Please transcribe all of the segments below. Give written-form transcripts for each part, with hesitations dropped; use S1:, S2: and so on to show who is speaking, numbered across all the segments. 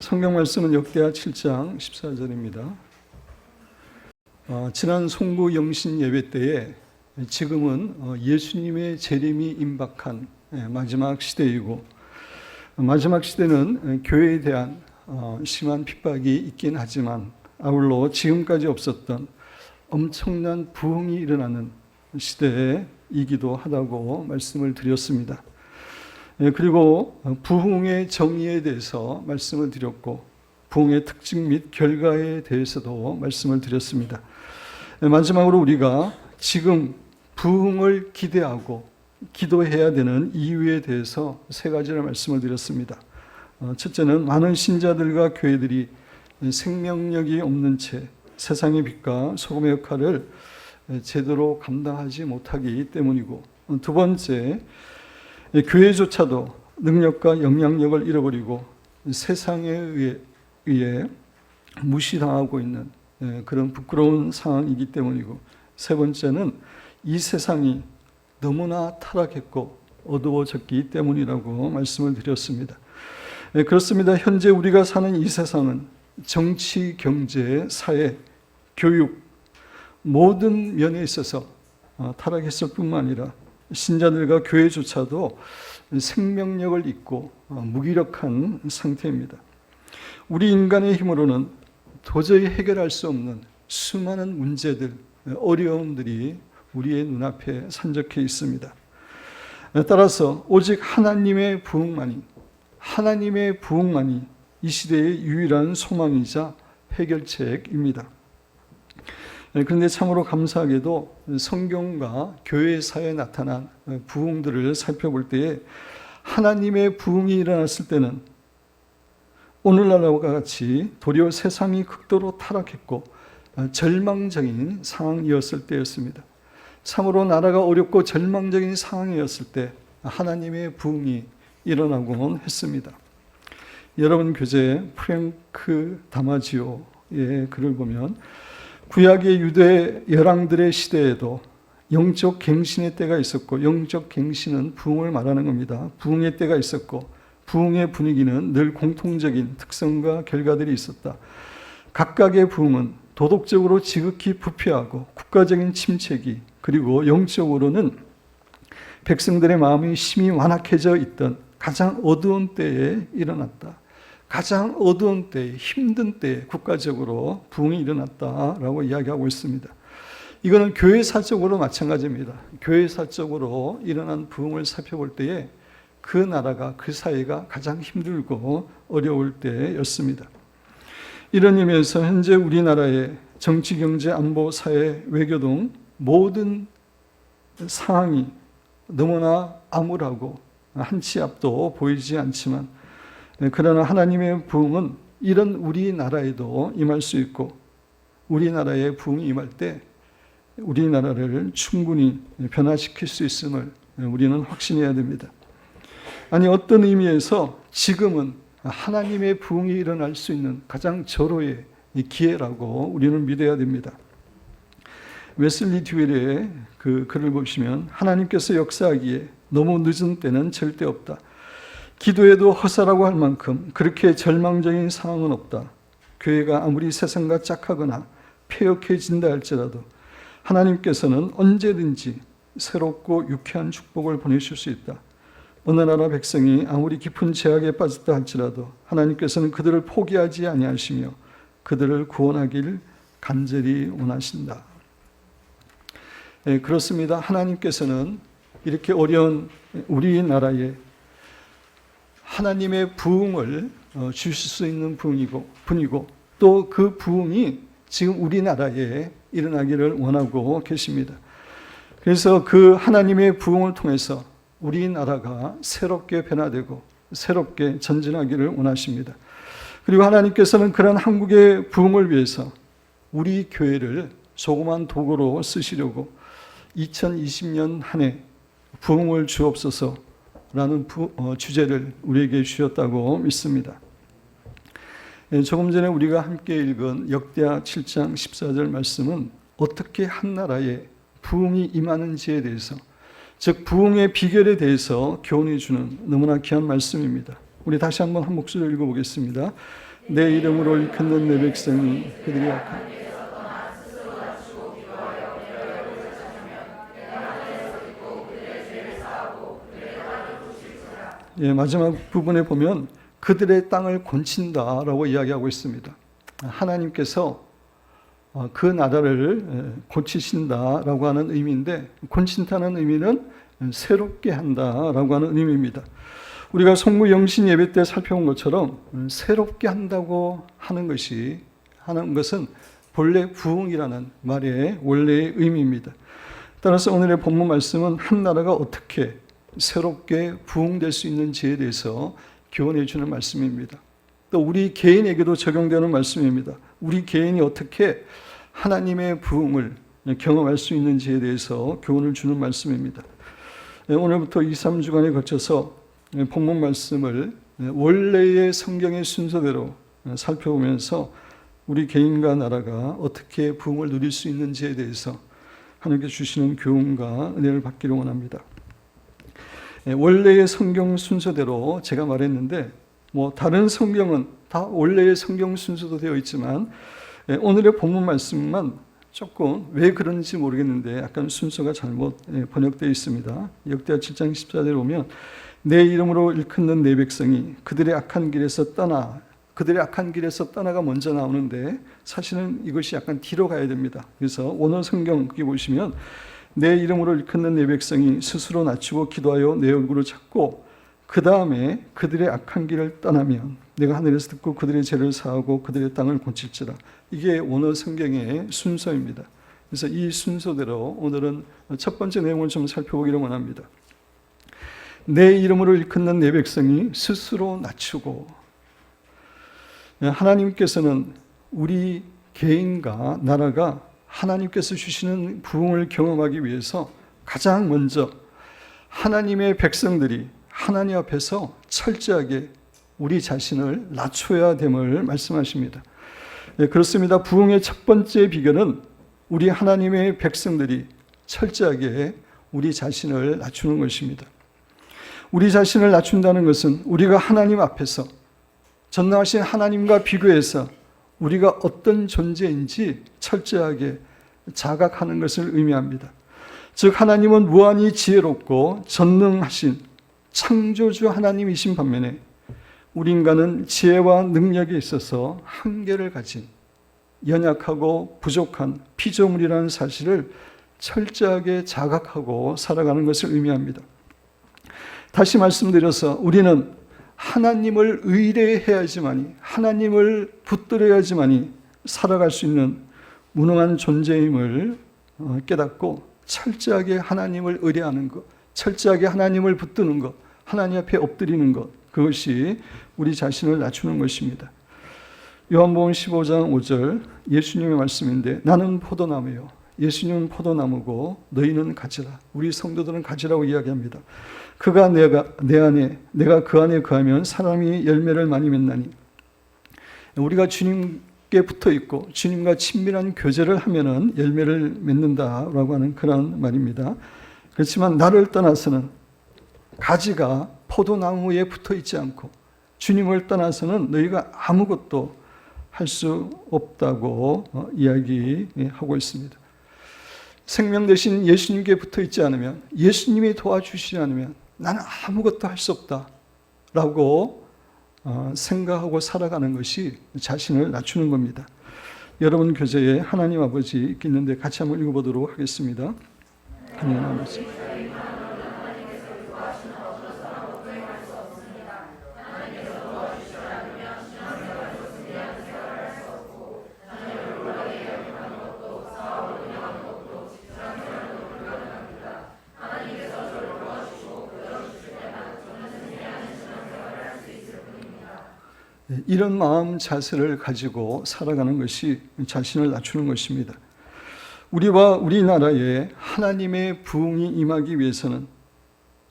S1: 성경 말씀은 역대하 7장 14절입니다. 지난 송구 영신 예배 때에 지금은 예수님의 재림이 임박한 마지막 시대이고, 마지막 시대는 교회에 대한 심한 핍박이 있긴 하지만 아울러 지금까지 없었던 엄청난 부흥이 일어나는 시대이기도 하다고 말씀을 드렸습니다. 그리고 부흥의 정의에 대해서 말씀을 드렸고, 부흥의 특징 및 결과에 대해서도 말씀을 드렸습니다. 마지막으로 우리가 지금 부흥을 기대하고 기도해야 되는 이유에 대해서 세 가지를 말씀을 드렸습니다. 첫째는 많은 신자들과 교회들이 생명력이 없는 채 세상의 빛과 소금의 역할을 제대로 감당하지 못하기 때문이고, 두 번째, 교회조차도 능력과 영향력을 잃어버리고 세상에 의해 무시당하고 있는 그런 부끄러운 상황이기 때문이고, 세 번째는 이 세상이 너무나 타락했고 어두워졌기 때문이라고 말씀을 드렸습니다. 그렇습니다. 현재 우리가 사는 이 세상은 정치, 경제, 사회, 교육 모든 면에 있어서 타락했을 뿐만 아니라 신자들과 교회조차도 생명력을 잃고 무기력한 상태입니다. 우리 인간의 힘으로는 도저히 해결할 수 없는 수많은 문제들, 어려움들이 우리의 눈앞에 산적해 있습니다. 따라서 오직 하나님의 부흥만이 이 시대의 유일한 소망이자 해결책입니다. 그런데 참으로 감사하게도 성경과 교회 사회에 나타난 부흥들을 살펴볼 때에 하나님의 부흥이 일어났을 때는 오늘날과 같이 도리어 세상이 극도로 타락했고 절망적인 상황이었을 때였습니다. 참으로 나라가 어렵고 절망적인 상황이었을 때 하나님의 부흥이 일어나곤 했습니다. 여러분 교재 프랭크 다마지오의 글을 보면 구약의 유대 열왕들의 시대에도 영적 갱신의 때가 있었고, 영적 갱신은 부흥을 말하는 겁니다. 부흥의 때가 있었고, 부흥의 분위기는 늘 공통적인 특성과 결과들이 있었다. 각각의 부흥은 도덕적으로 지극히 부패하고 국가적인 침체기, 그리고 영적으로는 백성들의 마음이 심히 완악해져 있던 가장 어두운 때에 일어났다. 가장 어두운 때, 힘든 때에 국가적으로 부흥이 일어났다라고 이야기하고 있습니다. 이거는 교회사적으로 마찬가지입니다. 교회사적으로 일어난 부흥을 살펴볼 때에 그 나라가, 그 사회가 가장 힘들고 어려울 때였습니다. 이런 의미에서 현재 우리나라의 정치, 경제, 안보, 사회, 외교 등 모든 상황이 너무나 암울하고 한치 앞도 보이지 않지만, 그러나 하나님의 부흥은 이런 우리나라에도 임할 수 있고, 우리나라의 부흥이 임할 때 우리나라를 충분히 변화시킬 수 있음을 우리는 확신해야 됩니다. 아니, 어떤 의미에서 지금은 하나님의 부흥이 일어날 수 있는 가장 절호의 기회라고 우리는 믿어야 됩니다. 웨슬리 듀웰의 그 글을 보시면 하나님께서 역사하기에 너무 늦은 때는 절대 없다. 기도해도 허사라고 할 만큼 그렇게 절망적인 상황은 없다. 교회가 아무리 세상과 짝하거나 폐역해진다 할지라도 하나님께서는 언제든지 새롭고 유쾌한 축복을 보내실 수 있다. 어느 나라 백성이 아무리 깊은 죄악에 빠졌다 할지라도 하나님께서는 그들을 포기하지 아니하시며 그들을 구원하기를 간절히 원하신다. 그렇습니다. 하나님께서는 이렇게 어려운 우리나라에 하나님의 부흥을 주실 수 있는 분이고 또 그 부흥이 지금 우리나라에 일어나기를 원하고 계십니다. 그래서 그 하나님의 부흥을 통해서 우리나라가 새롭게 변화되고 새롭게 전진하기를 원하십니다. 그리고 하나님께서는 그런 한국의 부흥을 위해서 우리 교회를 조그만 도구로 쓰시려고 2020년 한 해 부흥을 주옵소서라는 주제를 우리에게 주셨다고 믿습니다. 조금 전에 우리가 함께 읽은 역대하 7장 14절 말씀은 어떻게 한 나라에 부흥이 임하는지에 대해서, 즉 부흥의 비결에 대해서 교훈해 주는 너무나 귀한 말씀입니다. 우리 다시 한번 한 목소리로 읽어보겠습니다. 내 이름으로 일컫는 내 백성이 그들이 약한 마지막 부분에 보면 그들의 땅을 곤친다라고 이야기하고 있습니다. 하나님께서 그 나라를 고치신다라고 하는 의미인데, 곤친다는 의미는 새롭게 한다라고 하는 의미입니다. 우리가 성부 영신 예배 때 살펴본 것처럼 새롭게 한다고 하는 것은 본래 부흥이라는 말의 원래의 의미입니다. 따라서 오늘의 본문 말씀은 한 나라가 어떻게 새롭게 부흥될 수 있는지에 대해서 교훈해 주는 말씀입니다. 또 우리 개인에게도 적용되는 말씀입니다. 우리 개인이 어떻게 하나님의 부흥을 경험할 수 있는지에 대해서 교훈을 주는 말씀입니다. 오늘부터 2, 3주간에 걸쳐서 본문 말씀을 원래의 성경의 순서대로 살펴보면서 우리 개인과 나라가 어떻게 부흥을 누릴 수 있는지에 대해서 하나님께 주시는 교훈과 은혜를 받기를 원합니다. 원래의 성경 순서대로 제가 말했는데, 다른 성경은 다 원래의 성경 순서도 되어 있지만 오늘의 본문 말씀만 조금 왜 그런지 모르겠는데 약간 순서가 잘못 번역되어 있습니다. 역대하 7장 14절에 보면 내 이름으로 일컫는 내 백성이 그들의 악한 길에서 떠나가 먼저 나오는데, 사실은 이것이 약간 뒤로 가야 됩니다. 그래서 원어 성경 거기 보시면 내 이름으로 일컫는 내 백성이 스스로 낮추고 기도하여 내 얼굴을 찾고 그 다음에 그들의 악한 길을 떠나면 내가 하늘에서 듣고 그들의 죄를 사하고 그들의 땅을 고칠지라. 이게 원어 성경의 순서입니다. 그래서 이 순서대로 오늘은 첫 번째 내용을 좀 살펴보기를 원합니다. 내 이름으로 일컫는 내 백성이 스스로 낮추고, 하나님께서는 우리 개인과 나라가 하나님께서 주시는 부흥을 경험하기 위해서 가장 먼저 하나님의 백성들이 하나님 앞에서 철저하게 우리 자신을 낮춰야 됨을 말씀하십니다. 그렇습니다. 부흥의 첫 번째 비결은 우리 하나님의 백성들이 철저하게 우리 자신을 낮추는 것입니다. 우리 자신을 낮춘다는 것은 우리가 하나님 앞에서 전능하신 하나님과 비교해서 우리가 어떤 존재인지 철저하게 자각하는 것을 의미합니다. 즉 하나님은 무한히 지혜롭고 전능하신 창조주 하나님이신 반면에 우리 인간은 지혜와 능력에 있어서 한계를 가진 연약하고 부족한 피조물이라는 사실을 철저하게 자각하고 살아가는 것을 의미합니다. 다시 말씀드려서 우리는 하나님을 의뢰해야지만이, 하나님을 붙들어야지만이 살아갈 수 있는 무능한 존재임을 깨닫고 철저하게 하나님을 의뢰하는 것, 철저하게 하나님을 붙드는 것, 하나님 앞에 엎드리는 것, 그것이 우리 자신을 낮추는 것입니다. 요한복음 15장 5절 예수님의 말씀인데, 나는 포도나무요 예수님은 포도나무고 너희는 가지라. 우리 성도들은 가지라고 이야기합니다. 그가 내 안에, 내가 그 안에 거하면 사람이 열매를 많이 맺나니. 우리가 주님께 붙어 있고 주님과 친밀한 교제를 하면은 열매를 맺는다라고 하는 그런 말입니다. 그렇지만 나를 떠나서는, 가지가 포도나무에 붙어 있지 않고 주님을 떠나서는 너희가 아무것도 할 수 없다고 이야기하고 있습니다. 생명 대신 예수님께 붙어 있지 않으면, 예수님이 도와주시지 않으면 나는 아무것도 할 수 없다라고 생각하고 살아가는 것이 자신을 낮추는 겁니다. 여러분 교재에 하나님 아버지 있는데 같이 한번 읽어보도록 하겠습니다. 하나님 아버지. 이런 마음 자세를 가지고 살아가는 것이 자신을 낮추는 것입니다. 우리와 우리나라에 하나님의 부흥이 임하기 위해서는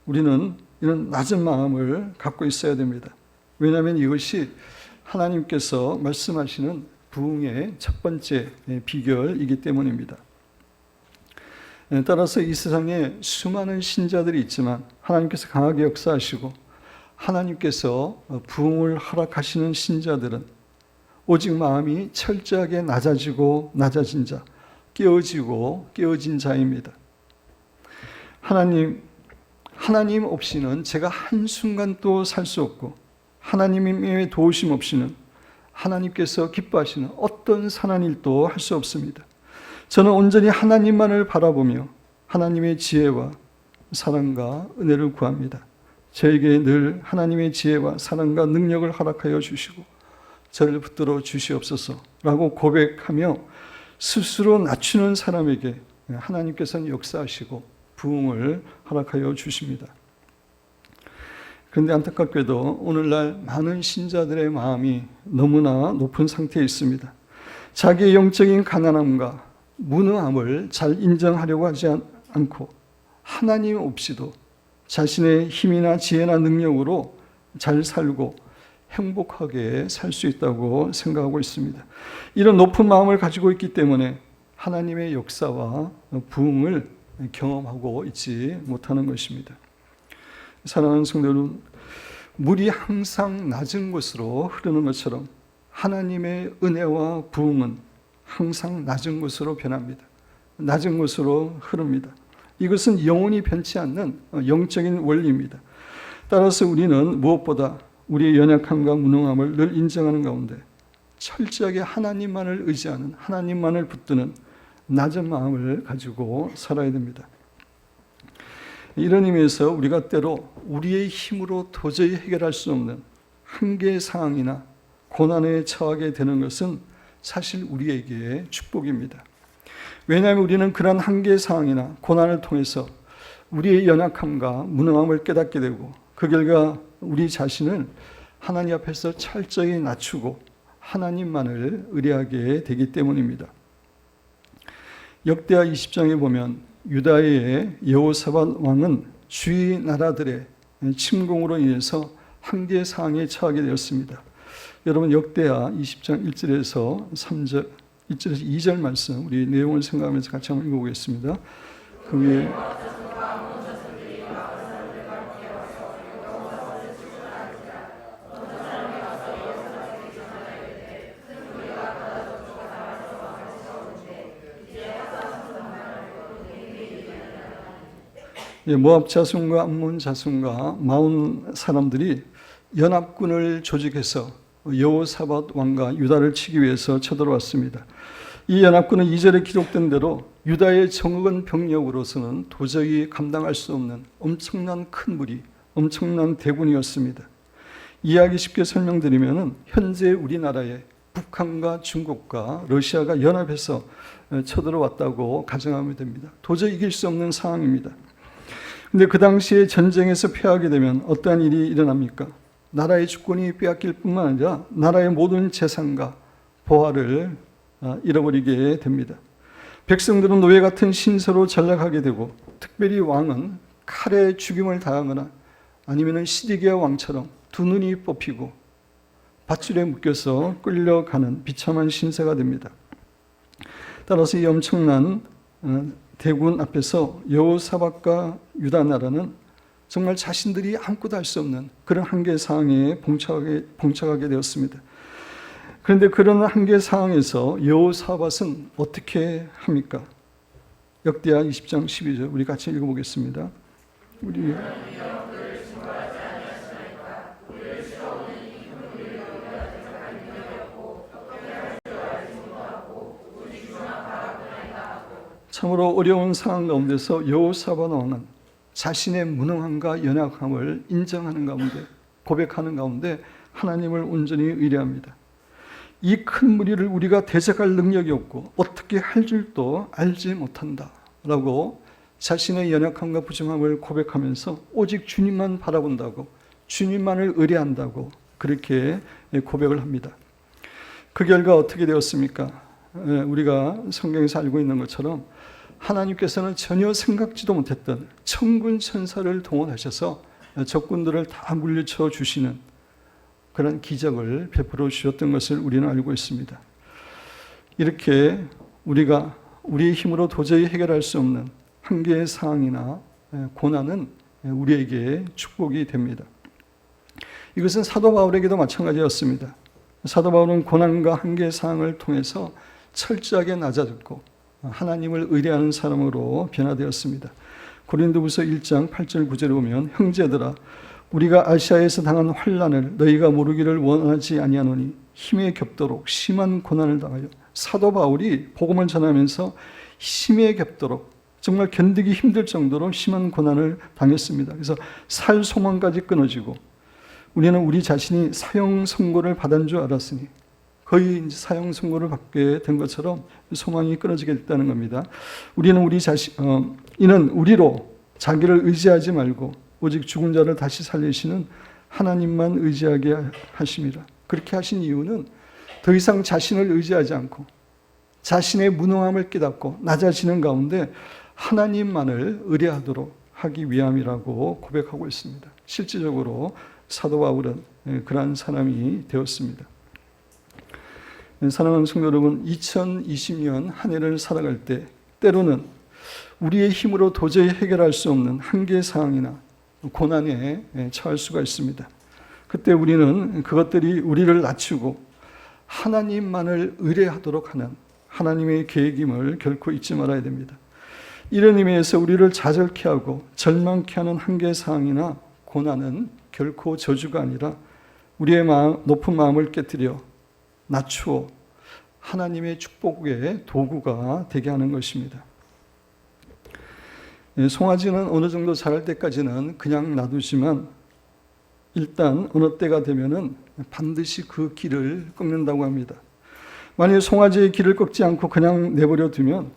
S1: 우리는 이런 낮은 마음을 갖고 있어야 됩니다. 왜냐하면 이것이 하나님께서 말씀하시는 부흥의 첫 번째 비결이기 때문입니다. 따라서 이 세상에 수많은 신자들이 있지만 하나님께서 강하게 역사하시고 하나님께서 부흥을 허락하시는 신자들은 오직 마음이 철저하게 낮아지고 낮아진 자, 깨어지고 깨어진 자입니다. 하나님 없이는 제가 한순간도 살 수 없고 하나님의 도우심 없이는 하나님께서 기뻐하시는 어떤 선한 일도 할 수 없습니다. 저는 온전히 하나님만을 바라보며 하나님의 지혜와 사랑과 은혜를 구합니다. 저에게 늘 하나님의 지혜와 사랑과 능력을 허락하여 주시고 저를 붙들어 주시옵소서라고 고백하며 스스로 낮추는 사람에게 하나님께서는 역사하시고 부흥을 허락하여 주십니다. 그런데 안타깝게도 오늘날 많은 신자들의 마음이 너무나 높은 상태에 있습니다. 자기의 영적인 가난함과 무능함을 잘 인정하려고 하지 않고 하나님 없이도 자신의 힘이나 지혜나 능력으로 잘 살고 행복하게 살 수 있다고 생각하고 있습니다. 이런 높은 마음을 가지고 있기 때문에 하나님의 역사와 부흥을 경험하고 있지 못하는 것입니다. 사랑하는 성도 여러분, 물이 항상 낮은 곳으로 흐르는 것처럼 하나님의 은혜와 부흥은 항상 낮은 곳으로 변합니다. 낮은 곳으로 흐릅니다. 이것은 영원히 변치 않는 영적인 원리입니다. 따라서 우리는 무엇보다 우리의 연약함과 무능함을 늘 인정하는 가운데 철저하게 하나님만을 의지하는, 하나님만을 붙드는 낮은 마음을 가지고 살아야 됩니다. 이런 의미에서 우리가 때로 우리의 힘으로 도저히 해결할 수 없는 한계의 상황이나 고난에 처하게 되는 것은 사실 우리에게 축복입니다. 왜냐하면 우리는 그러한 한계의 상황이나 고난을 통해서 우리의 연약함과 무능함을 깨닫게 되고 그 결과 우리 자신을 하나님 앞에서 철저히 낮추고 하나님만을 의뢰하게 되기 때문입니다. 역대하 20장에 보면 유다의 여호사밧 왕은 주위 나라들의 침공으로 인해서 한계의 상황에 처하게 되었습니다. 여러분 역대하 20장 1절에서 3절, 1절에서 2절 말씀 우리 내용을 생각하면서 같이 한번 읽어보겠습니다. 그 위에 모압 자손과 암몬 자손과 마온 사람들이 연합군을 조직해서 여호사밧 왕과 유다를 치기 위해서 쳐들어왔습니다. 이 연합군은 2절에 기록된 대로 유다의 정혹은 병력으로서는 도저히 감당할 수 없는 엄청난 큰 무리, 엄청난 대군이었습니다. 이해하기 쉽게 설명드리면 현재 우리나라에 북한과 중국과 러시아가 연합해서 쳐들어왔다고 가정하면 됩니다. 도저히 이길 수 없는 상황입니다. 근데 그 당시에 전쟁에서 패하게 되면 어떠한 일이 일어납니까? 나라의 주권이 빼앗길 뿐만 아니라 나라의 모든 재산과 보화를 잃어버리게 됩니다. 백성들은 노예 같은 신세로 전락하게 되고 특별히 왕은 칼에 죽임을 당하거나 아니면 시디기야 왕처럼 두 눈이 뽑히고 밧줄에 묶여서 끌려가는 비참한 신세가 됩니다. 따라서 이 엄청난 대군 앞에서 여호사밧과 유다 나라는 정말 자신들이 아무것도 할 수 없는 그런 한계 상황에 봉착하게 되었습니다. 그런데 그런 한계 상황에서 여호사밧은 어떻게 합니까? 역대하 20장 12절 우리 같이 읽어보겠습니다. 우리 참으로 어려운 상황 가운데서 여호사밧 왕은 자신의 무능함과 연약함을 인정하는 가운데 고백하는 가운데 하나님을 온전히 의뢰합니다. 이 큰 무리를 우리가 대적할 능력이 없고 어떻게 할 줄도 알지 못한다 라고 자신의 연약함과 부정함을 고백하면서 오직 주님만 바라본다고 주님만을 의뢰한다고 그렇게 고백을 합니다. 그 결과 어떻게 되었습니까? 우리가 성경에서 알고 있는 것처럼 하나님께서는 전혀 생각지도 못했던 천군 천사를 동원하셔서 적군들을 다 물리쳐 주시는 그런 기적을 베풀어 주셨던 것을 우리는 알고 있습니다. 이렇게 우리가 우리의 힘으로 도저히 해결할 수 없는 한계의 상황이나 고난은 우리에게 축복이 됩니다. 이것은 사도 바울에게도 마찬가지였습니다. 사도 바울은 고난과 한계 상황을 통해서 철저하게 낮아졌고 하나님을 의뢰하는 사람으로 변화되었습니다. 고린도후서 1장 8절 9절에 보면 형제들아 우리가 아시아에서 당한 환난을 너희가 모르기를 원하지 아니하노니 힘에 겹도록 심한 고난을 당하여 사도 바울이 복음을 전하면서 힘에 겹도록 정말 견디기 힘들 정도로 심한 고난을 당했습니다. 그래서 살 소망까지 끊어지고 우리는 우리 자신이 사형 선고를 받은 줄 알았으니 거의 사형 선고를 받게 된 것처럼 소망이 끊어지게 됐다는 겁니다. 우리는 이는 우리로 자기를 의지하지 말고 오직 죽은 자를 다시 살리시는 하나님만 의지하게 하심이라. 그렇게 하신 이유는 더 이상 자신을 의지하지 않고 자신의 무능함을 깨닫고 낮아지는 가운데 하나님만을 의뢰하도록 하기 위함이라고 고백하고 있습니다. 실질적으로 사도 바울은 그러한 사람이 되었습니다. 사랑하는 성도 여러분, 2020년 한 해를 살아갈 때 때로는 우리의 힘으로 도저히 해결할 수 없는 한계 사항이나 고난에 처할 수가 있습니다. 그때 우리는 그것들이 우리를 낮추고 하나님만을 의뢰하도록 하는 하나님의 계획임을 결코 잊지 말아야 됩니다. 이런 의미에서 우리를 좌절케 하고 절망케 하는 한계 사항이나 고난은 결코 저주가 아니라 우리의 높은 마음을 깨뜨려 낮추어 하나님의 축복의 도구가 되게 하는 것입니다. 송아지는 어느 정도 자랄 때까지는 그냥 놔두지만 일단 어느 때가 되면은 반드시 그 길을 꺾는다고 합니다. 만약 송아지의 길을 꺾지 않고 그냥 내버려 두면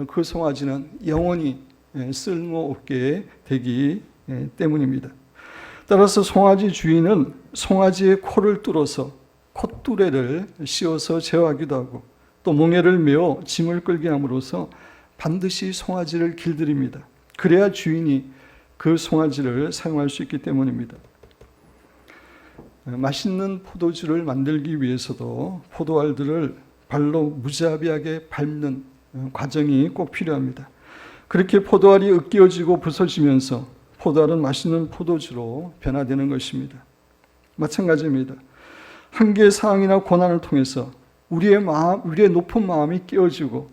S1: 그 송아지는 영원히 쓸모없게 되기 때문입니다. 따라서 송아지 주인은 송아지의 코를 뚫어서 콧뚜레를 씌워서 제어하기도 하고 또 몽에를 메어 짐을 끌게 함으로써 반드시 송아지를 길들입니다. 그래야 주인이 그 송아지를 사용할 수 있기 때문입니다. 맛있는 포도주를 만들기 위해서도 포도알들을 발로 무자비하게 밟는 과정이 꼭 필요합니다. 그렇게 포도알이 으깨어지고 부서지면서 포도알은 맛있는 포도주로 변화되는 것입니다. 마찬가지입니다. 한계 사항이나 고난을 통해서 우리의 높은 마음이 깨어지고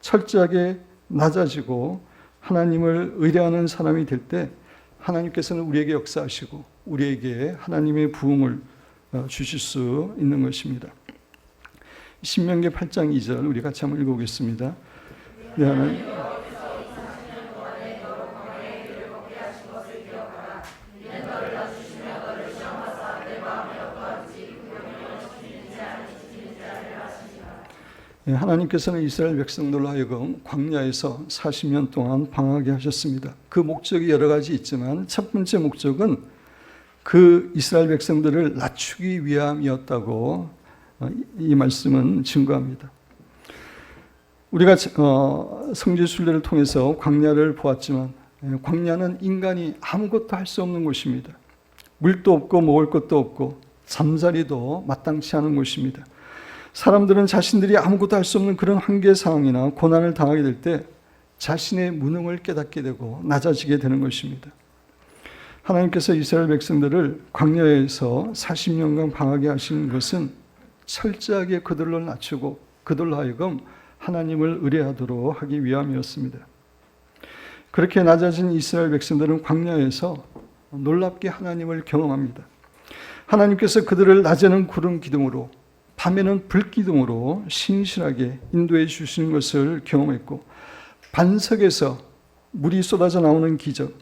S1: 철저하게 낮아지고 하나님을 의뢰하는 사람이 될 때 하나님께서는 우리에게 역사하시고 우리에게 하나님의 부흥을 주실 수 있는 것입니다. 신명기 8장 2절 우리 같이 한번 읽어보겠습니다. 네, 하나님. 하나님께서는 이스라엘 백성들로 하여금 광야에서 40년 동안 방황하게 하셨습니다. 그 목적이 여러 가지 있지만 첫 번째 목적은 그 이스라엘 백성들을 낮추기 위함이었다고 이 말씀은 증거합니다. 우리가 성지 순례를 통해서 광야를 보았지만 광야는 인간이 아무것도 할 수 없는 곳입니다. 물도 없고 먹을 것도 없고 잠자리도 마땅치 않은 곳입니다. 사람들은 자신들이 아무것도 할 수 없는 그런 한계 상황이나 고난을 당하게 될 때 자신의 무능을 깨닫게 되고 낮아지게 되는 것입니다. 하나님께서 이스라엘 백성들을 광야에서 40년간 방하게 하신 것은 철저하게 그들을 낮추고 그들로 하여금 하나님을 의뢰하도록 하기 위함이었습니다. 그렇게 낮아진 이스라엘 백성들은 광야에서 놀랍게 하나님을 경험합니다. 하나님께서 그들을 낮에는 구름 기둥으로 밤에는 불기둥으로 신실하게 인도해 주시는 것을 경험했고 반석에서 물이 쏟아져 나오는 기적,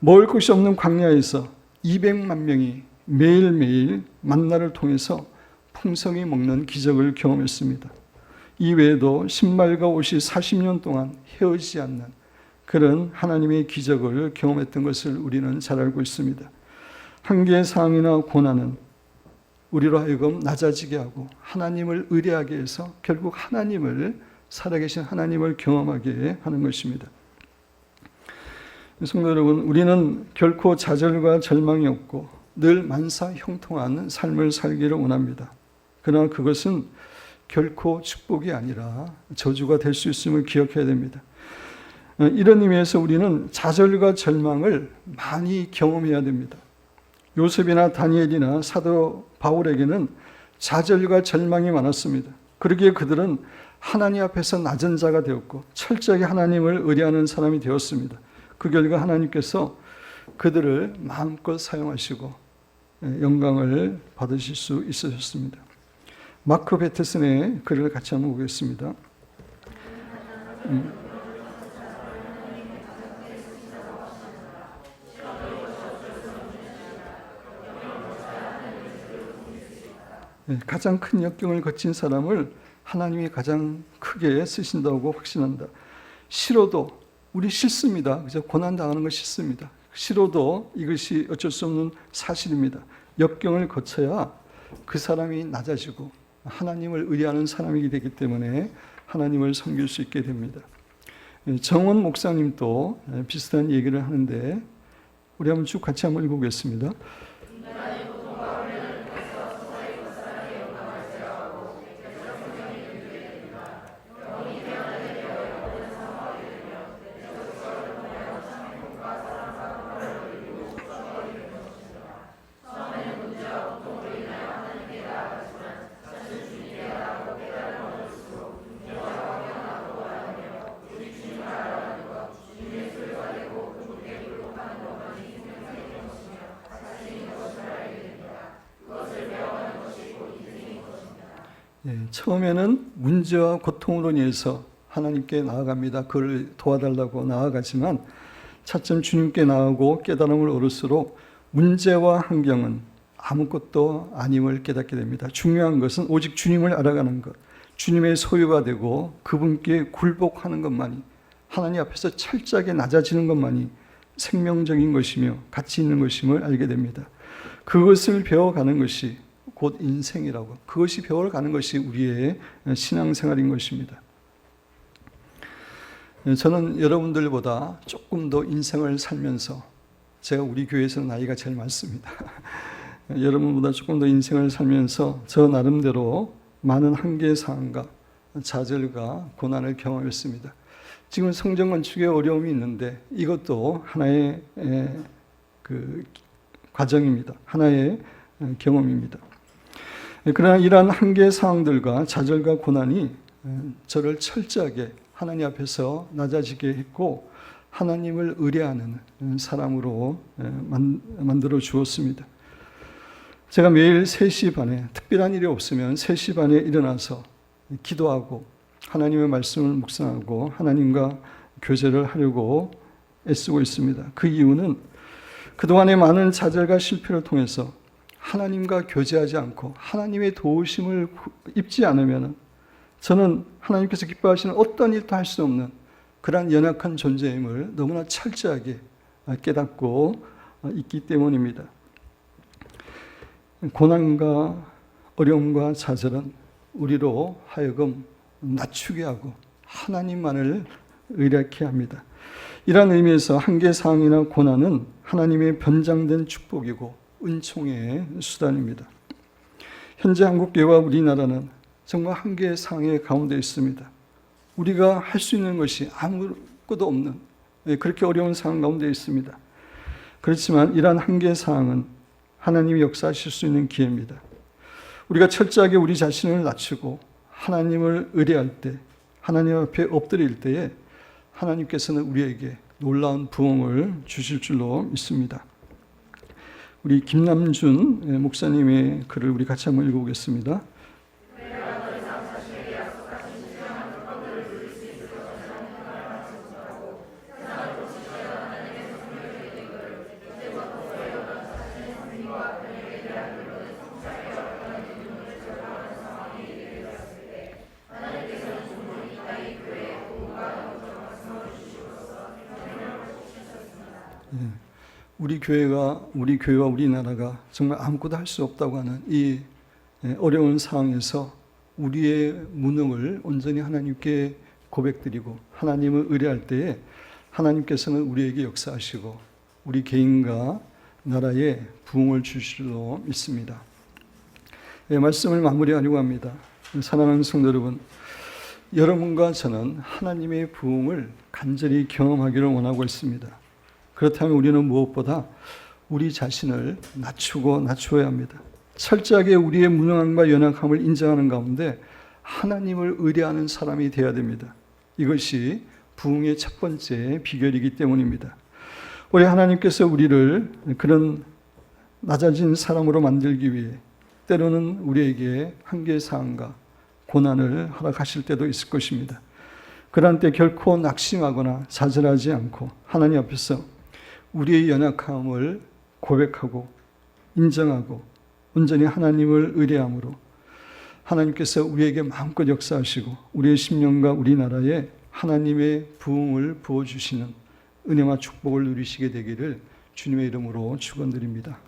S1: 먹을 것이 없는 광야에서 200만 명이 매일매일 만나를 통해서 풍성히 먹는 기적을 경험했습니다. 이 외에도 신발과 옷이 40년 동안 헤어지지 않는 그런 하나님의 기적을 경험했던 것을 우리는 잘 알고 있습니다. 한계 상황이나 고난은 우리로 하여금 낮아지게 하고 하나님을 의뢰하게 해서 결국 하나님을 살아계신 하나님을 경험하게 하는 것입니다. 성도 여러분, 우리는 결코 좌절과 절망이 없고 늘 만사 형통한 삶을 살기를 원합니다. 그러나 그것은 결코 축복이 아니라 저주가 될 수 있음을 기억해야 됩니다. 이런 의미에서 우리는 좌절과 절망을 많이 경험해야 됩니다. 요셉이나 다니엘이나 사도 바울에게는 좌절과 절망이 많았습니다. 그러기에 그들은 하나님 앞에서 낮은 자가 되었고 철저하게 하나님을 의뢰하는 사람이 되었습니다. 그 결과 하나님께서 그들을 마음껏 사용하시고 영광을 받으실 수 있으셨습니다. 마크 베테슨의 글을 같이 한번 보겠습니다. 가장 큰 역경을 거친 사람을 하나님이 가장 크게 쓰신다고 확신한다. 싫어도 우리 싫습니다. 그죠? 고난당하는 거 싫습니다. 싫어도 이것이 어쩔 수 없는 사실입니다. 역경을 거쳐야 그 사람이 낮아지고 하나님을 의뢰하는 사람이 되기 때문에 하나님을 섬길 수 있게 됩니다. 정원 목사님도 비슷한 얘기를 하는데 우리 한번 쭉 같이 한번 읽어보겠습니다. 처음에는 문제와 고통으로 인해서 하나님께 나아갑니다. 그를 도와달라고 나아가지만 차츰 주님께 나아가고 깨달음을 얻을수록 문제와 환경은 아무것도 아님을 깨닫게 됩니다. 중요한 것은 오직 주님을 알아가는 것, 주님의 소유가 되고 그분께 굴복하는 것만이, 하나님 앞에서 철저하게 낮아지는 것만이 생명적인 것이며 가치 있는 것임을 알게 됩니다. 그것을 배워가는 것이 곧 인생이라고, 그것이 배워가는 것이 우리의 신앙생활인 것입니다. 저는 여러분들보다 조금 더 인생을 살면서, 제가 우리 교회에서는 나이가 제일 많습니다. 여러분보다 조금 더 인생을 살면서 저 나름대로 많은 한계사항과 좌절과 고난을 경험했습니다. 지금 성전 건축에 어려움이 있는데 이것도 하나의 과정입니다. 하나의 경험입니다. 그러나 이러한 한계 사항들과 좌절과 고난이 저를 철저하게 하나님 앞에서 낮아지게 했고 하나님을 의뢰하는 사람으로 만들어 주었습니다. 제가 매일 3시 반에, 특별한 일이 없으면 3시 반에 일어나서 기도하고 하나님의 말씀을 묵상하고 하나님과 교제를 하려고 애쓰고 있습니다. 그 이유는 그동안의 많은 좌절과 실패를 통해서 하나님과 교제하지 않고 하나님의 도우심을 입지 않으면 저는 하나님께서 기뻐하시는 어떤 일도 할 수 없는 그러한 연약한 존재임을 너무나 철저하게 깨닫고 있기 때문입니다. 고난과 어려움과 좌절은 우리로 하여금 낮추게 하고 하나님만을 의뢰하게 합니다. 이러한 의미에서 한계사항이나 고난은 하나님의 변장된 축복이고 은총의 수단입니다. 현재 한국교회와 우리나라는 정말 한계사항의 가운데 있습니다. 우리가 할 수 있는 것이 아무것도 없는 그렇게 어려운 상황 가운데 있습니다. 그렇지만 이러한 한계사항은 하나님이 역사하실 수 있는 기회입니다. 우리가 철저하게 우리 자신을 낮추고 하나님을 의뢰할 때, 하나님 앞에 엎드릴 때에 하나님께서는 우리에게 놀라운 부흥을 주실 줄로 믿습니다. 우리 김남준 목사님의 글을 우리 같이 한번 읽어보겠습니다. 우리 교회와 우리나라가 정말 아무것도 할 수 없다고 하는 이 어려운 상황에서 우리의 무능을 온전히 하나님께 고백드리고 하나님을 의뢰할 때에 하나님께서는 우리에게 역사하시고 우리 개인과 나라에 부흥을 주실로 믿습니다. 말씀을 마무리하려고 합니다. 사랑하는 성도 여러분, 여러분과 저는 하나님의 부흥을 간절히 경험하기를 원하고 있습니다. 그렇다면 우리는 무엇보다 우리 자신을 낮추어야 합니다. 철저하게 우리의 무능함과 연약함을 인정하는 가운데 하나님을 의뢰하는 사람이 되어야 됩니다. 이것이 부흥의 첫 번째 비결이기 때문입니다. 우리 하나님께서 우리를 그런 낮아진 사람으로 만들기 위해 때로는 우리에게 한계사항과 고난을 허락하실 때도 있을 것입니다. 그러한 때 결코 낙심하거나 좌절하지 않고 하나님 앞에서 우리의 연약함을 고백하고 인정하고 온전히 하나님을 의뢰함으로 하나님께서 우리에게 마음껏 역사하시고 우리의 심령과 우리나라에 하나님의 부흥을 부어주시는 은혜와 축복을 누리시게 되기를 주님의 이름으로 축원드립니다.